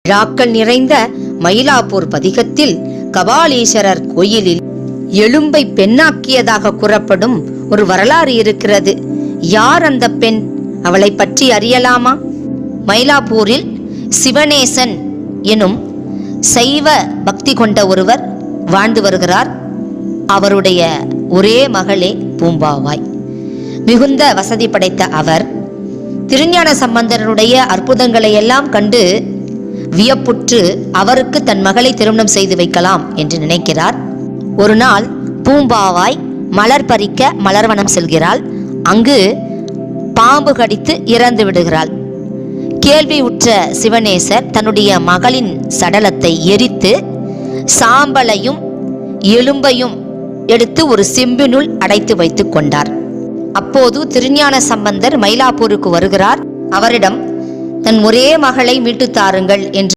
விழாக்கள் நிறைந்த மயிலாப்பூர் பதிகத்தில் கபாலீஸ்வரர் கோயிலில் எலும்பை பெண்ணாக்கியதாக கூறப்படும் ஒரு வரலாறு இருக்கிறது. யார் அந்த பெண்? அவளை பற்றி அறியலாமா? மயிலாப்பூரில் சிவனேசன் எனும் சைவ பக்தி கொண்ட ஒருவர் வாழ்ந்து வருகிறார். அவருடைய ஒரே மகளே பூம்பாவாய். மிகுந்த வசதி படைத்த அவர் திருஞான சம்பந்தருடைய அற்புதங்களை எல்லாம் கண்டு வியப்புற்று அவருக்கு தன் மகளை திருமணம் செய்து வைக்கலாம் என்று நினைக்கிறார். ஒரு நாள் பூம்பாவாய் மலர் பறிக்க மலர்வனம் செல்கிறாள். அங்கு பாம்பு கடித்து இறந்து விடுகிறாள். கேள்வி உற்ற சிவனேசர் தன்னுடைய மகளின் சடலத்தை எரித்து சாம்பலையும் எலும்பையும் எடுத்து ஒரு செம்பினுள் அடைத்து வைத்துக் கொண்டார். அப்போது திருஞான சம்பந்தர் மயிலாப்பூருக்கு வருகிறார். அவரிடம் தன் ஒரே மகளை மீட்டு தாருங்கள் என்று